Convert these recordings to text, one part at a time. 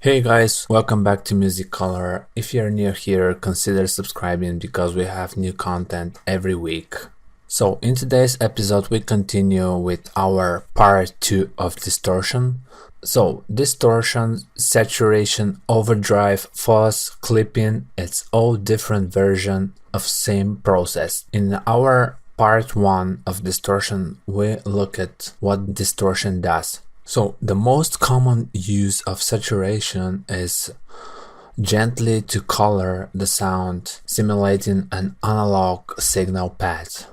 Hey guys, welcome back to Music Color. If you're new here, consider subscribing because we have new content every week. So in today's episode we continue with our part 2 of distortion. So distortion, saturation, overdrive, fuzz, clipping, it's all different version of same process. In our part 1 of distortion we look at what distortion does. So the most common use of saturation is gently to color the sound, simulating an analog signal path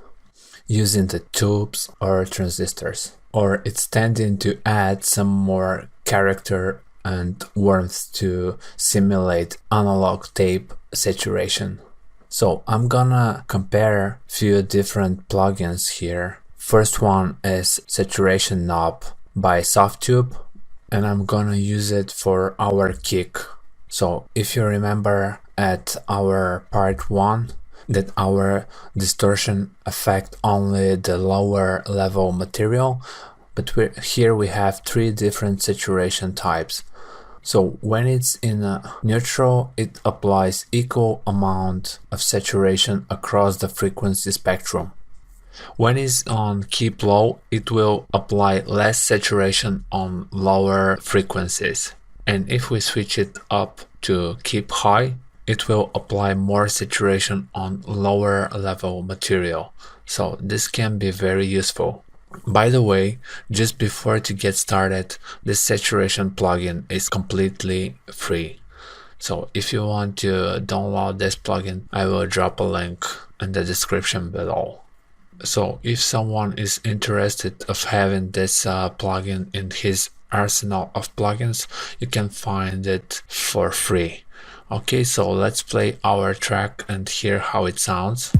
using the tubes or transistors, or it's tending to add some more character and warmth to simulate analog tape saturation. So I'm gonna compare few different plugins here. First one is Saturation Knob by Softtube, and I'm gonna use it for our kick. So if you remember at our part 1 that our distortion affect only the lower level material, but here we have 3 different saturation types. So when it's in a neutral, it applies equal amount of saturation across the frequency spectrum. When it's on keep low, it will apply less saturation on lower frequencies. And if we switch it up to keep high, it will apply more saturation on lower level material. So this can be very useful. By the way, just before to get started, this saturation plugin is completely free. So if you want to download this plugin, I will drop a link in the description below. So if someone is interested of having this plugin in his arsenal of plugins, you can find it for free. Okay, so let's play our track and hear how it sounds.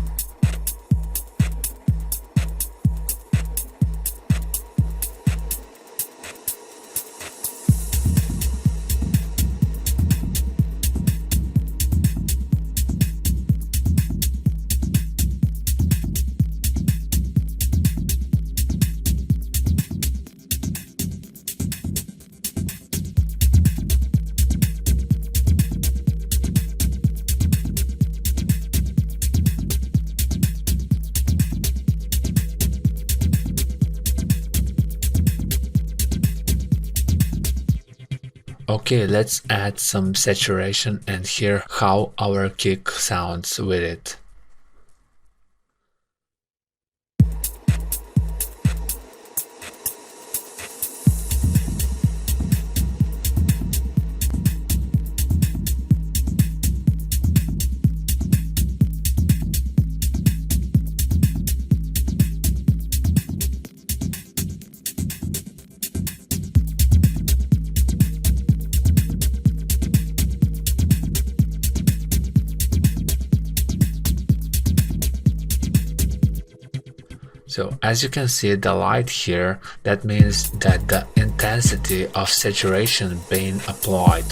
Okay, let's add some saturation and hear how our kick sounds with it. So as you can see the light here, that means that the intensity of saturation being applied.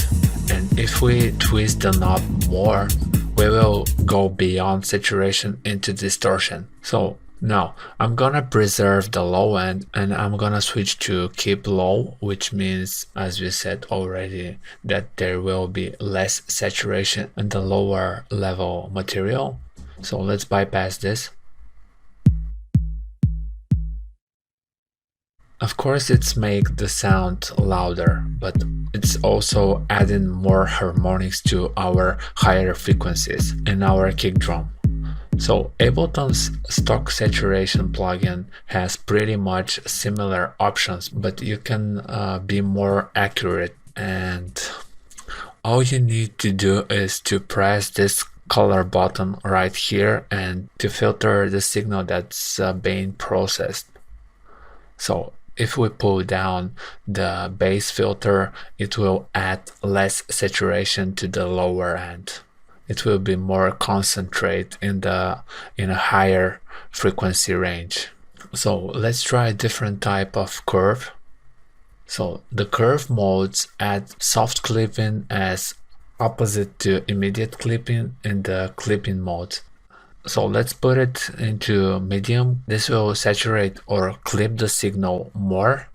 And if we twist the knob more, we will go beyond saturation into distortion. So now I'm gonna preserve the low end and I'm gonna switch to keep low, which means, as we said already, that there will be less saturation in the lower level material. So let's bypass this. Of course it's make the sound louder, but it's also adding more harmonics to our higher frequencies in our kick drum. So Ableton's stock saturation plugin has pretty much similar options, but you can be more accurate, and all you need to do is to press this color button right here and to filter the signal that's being processed. So if we pull down the bass filter, it will add less saturation to the lower end. It will be more concentrate in a higher frequency range. So let's try a different type of curve. So the curve modes add soft clipping as opposite to immediate clipping in the clipping mode. So let's put it into medium. This will saturate or clip the signal more.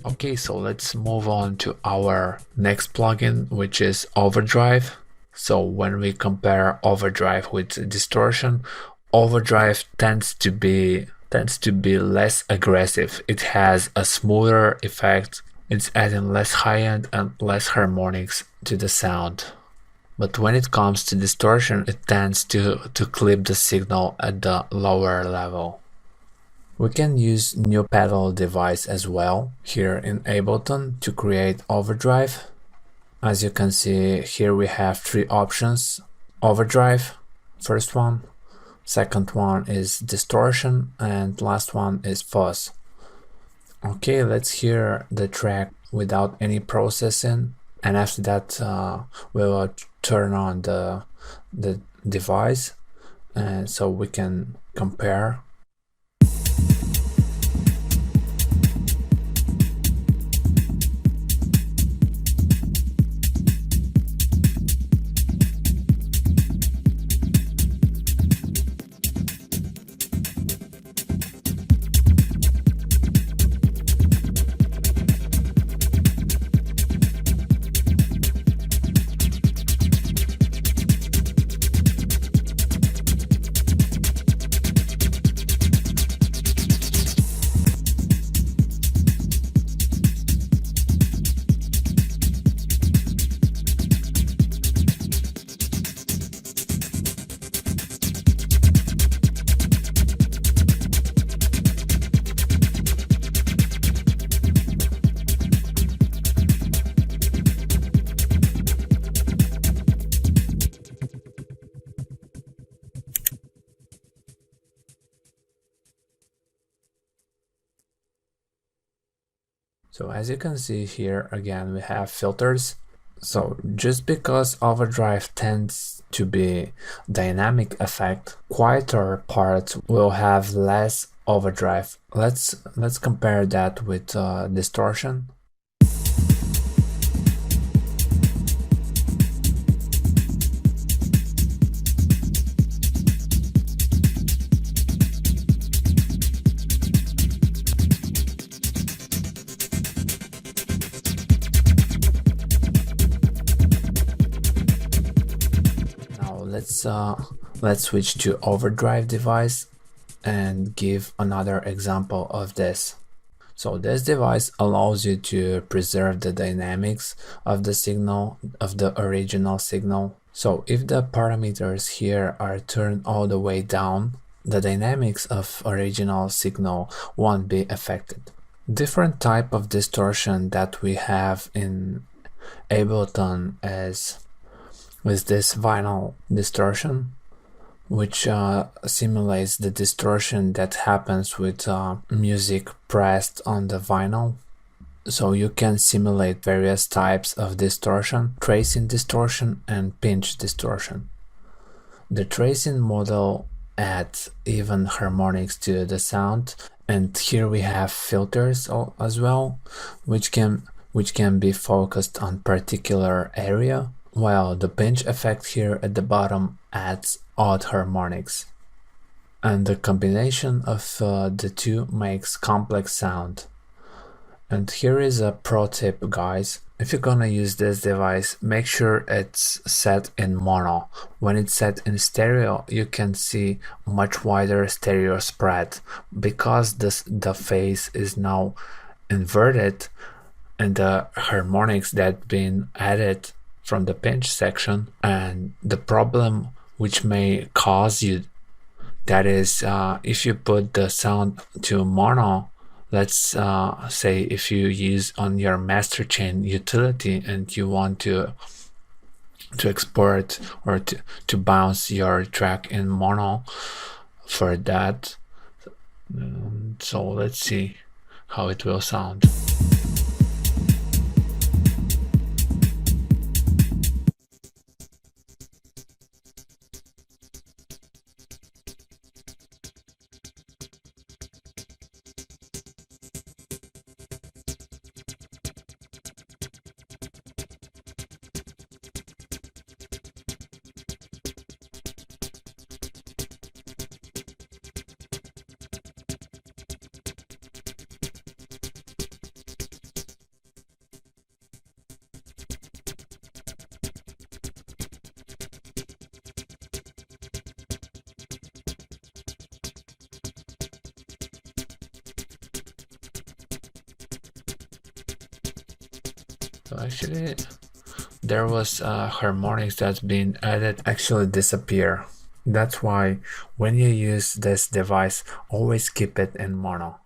Okay, so let's move on to our next plugin, which is Overdrive. So when we compare Overdrive with Distortion, Overdrive tends to be less aggressive. It has a smoother effect. It's adding less high-end and less harmonics to the sound. But when it comes to distortion, it tends to clip the signal at the lower level. We can use new pedal device as well here in Ableton to create overdrive. As you can see here we have three options: overdrive, first one, second one is distortion, and last one is fuzz. Okay, let's hear the track without any processing, and after that we will turn on the device and so we can compare. So as you can see here, again, we have filters. So just because overdrive tends to be dynamic effect, quieter parts will have less overdrive. Let's compare that with distortion. Let's switch to overdrive device and give another example of this. So this device allows you to preserve the dynamics of the signal, of the original signal. So if the parameters here are turned all the way down, the dynamics of original signal won't be affected. Different type of distortion that we have in Ableton is with this vinyl distortion, which simulates the distortion that happens with music pressed on the vinyl. So you can simulate various types of distortion: tracing distortion and pinch distortion. The tracing model adds even harmonics to the sound, and here we have filters as well, which can be focused on particular area, while the pinch effect here at the bottom adds odd harmonics. And the combination of the two makes complex sound. And here is a pro tip, guys. If you're gonna use this device, make sure it's set in mono. When it's set in stereo, you can see much wider stereo spread. Because the phase is now inverted and the harmonics that been added from the pinch section, and the problem which may cause you, that is if you put the sound to mono, let's say if you use on your master chain utility and you want to export or to bounce your track in mono for that. So let's see how it will sound. So actually there was harmonics that's been added actually disappear. That's why when you use this device, always keep it in mono.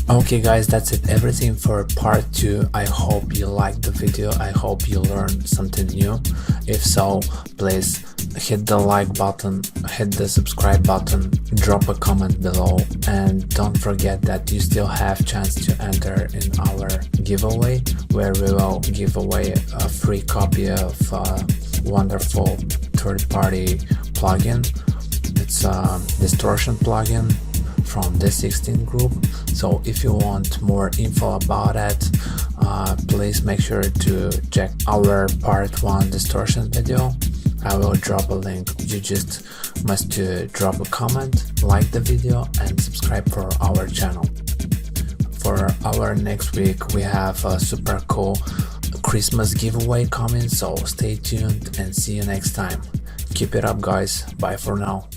Okay guys, that's it, everything for part 2. I hope you liked the video, I hope you learned something new. If so, please hit the like button, hit the subscribe button, drop a comment below, and don't forget that you still have chance to enter in our giveaway, where we will give away a free copy of a wonderful third-party plugin. It's a distortion plugin from the 16 group. So if you want more info about it, please make sure to check our part 1 distortion video. I will drop a link. You just must drop a comment, like the video, and subscribe for our channel. For our next week, we have a super cool Christmas giveaway coming, so stay tuned and see you next time. Keep it up guys, bye for now.